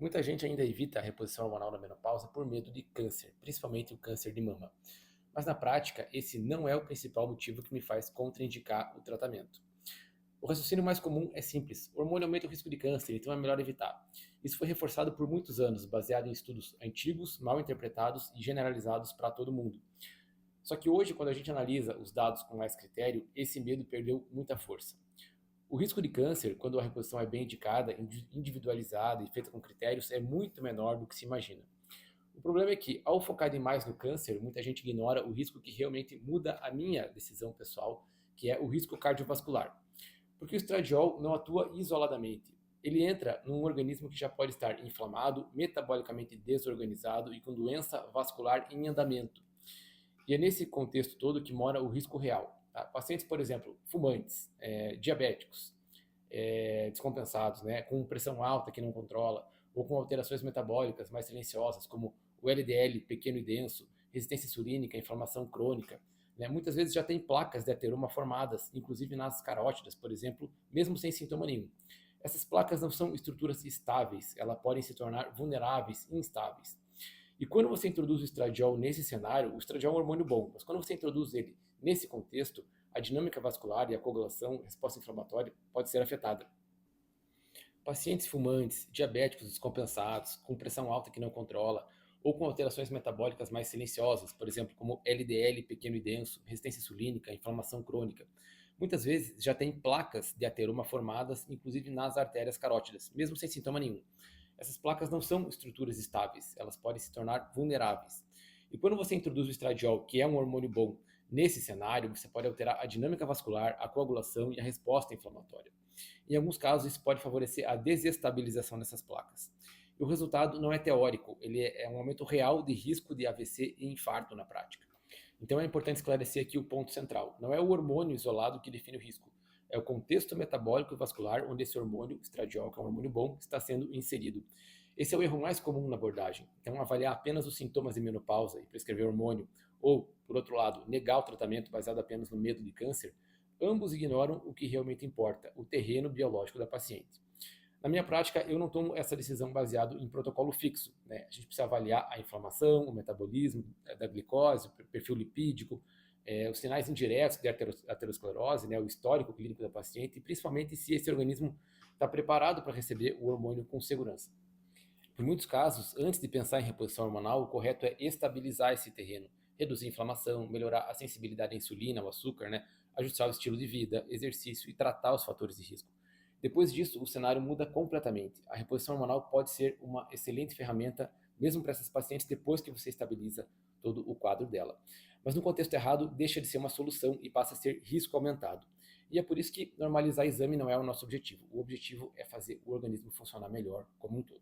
Muita gente ainda evita a reposição hormonal na menopausa por medo de câncer, principalmente o câncer de mama. Mas na prática, esse não é o principal motivo que me faz contraindicar o tratamento. O raciocínio mais comum é simples: o hormônio aumenta o risco de câncer, então é melhor evitar. Isso foi reforçado por muitos anos, baseado em estudos antigos, mal interpretados e generalizados para todo mundo. Só que hoje, quando a gente analisa os dados com mais critério, esse medo perdeu muita força. O risco de câncer, quando a reposição é bem indicada, individualizada e feita com critérios, é muito menor do que se imagina. O problema é que, ao focar demais no câncer, muita gente ignora o risco que realmente muda a minha decisão pessoal, que é o risco cardiovascular. Porque o estradiol não atua isoladamente. Ele entra num organismo que já pode estar inflamado, metabolicamente desorganizado e com doença vascular em andamento. E é nesse contexto todo que mora o risco real. Tá? Pacientes, por exemplo, fumantes, diabéticos, descompensados, né, com pressão alta que não controla, ou com alterações metabólicas mais silenciosas, como o LDL pequeno e denso, resistência insulínica, inflamação crônica. Né, muitas vezes já tem placas de ateroma formadas, inclusive nas carótidas, por exemplo, mesmo sem sintoma nenhum. Essas placas não são estruturas estáveis, elas podem se tornar vulneráveis e instáveis. E quando você introduz o estradiol nesse cenário, o estradiol é um hormônio bom, mas quando você introduz ele nesse contexto, a dinâmica vascular e a coagulação, a resposta inflamatória, pode ser afetada. Pacientes fumantes, diabéticos descompensados, com pressão alta que não controla, ou com alterações metabólicas mais silenciosas, por exemplo, como LDL pequeno e denso, resistência insulínica, inflamação crônica, muitas vezes já tem placas de ateroma formadas, inclusive nas artérias carótidas, mesmo sem sintoma nenhum. Essas placas não são estruturas estáveis, elas podem se tornar vulneráveis. E quando você introduz o estradiol, que é um hormônio bom, nesse cenário, você pode alterar a dinâmica vascular, a coagulação e a resposta inflamatória. Em alguns casos, isso pode favorecer a desestabilização dessas placas. E o resultado não é teórico, ele é um aumento real de risco de AVC e infarto na prática. Então é importante esclarecer aqui o ponto central. Não é o hormônio isolado que define o risco, é o contexto metabólico e vascular onde esse hormônio, estradiol, que é um hormônio bom, está sendo inserido. Esse é o erro mais comum na abordagem. Então, avaliar apenas os sintomas de menopausa e prescrever hormônio, ou, por outro lado, negar o tratamento baseado apenas no medo de câncer, ambos ignoram o que realmente importa, o terreno biológico da paciente. Na minha prática, eu não tomo essa decisão baseado em protocolo fixo. Né? A gente precisa avaliar a inflamação, o metabolismo da glicose, o perfil lipídico, os sinais indiretos de aterosclerose, né? O histórico clínico da paciente, e principalmente se esse organismo está preparado para receber o hormônio com segurança. Em muitos casos, antes de pensar em reposição hormonal, o correto é estabilizar esse terreno, reduzir a inflamação, melhorar a sensibilidade à insulina, ao açúcar, né? Ajustar o estilo de vida, exercício e tratar os fatores de risco. Depois disso, o cenário muda completamente. A reposição hormonal pode ser uma excelente ferramenta, mesmo para essas pacientes, depois que você estabiliza todo o quadro dela. Mas no contexto errado, deixa de ser uma solução e passa a ser risco aumentado. E é por isso que normalizar exame não é o nosso objetivo. O objetivo é fazer o organismo funcionar melhor como um todo.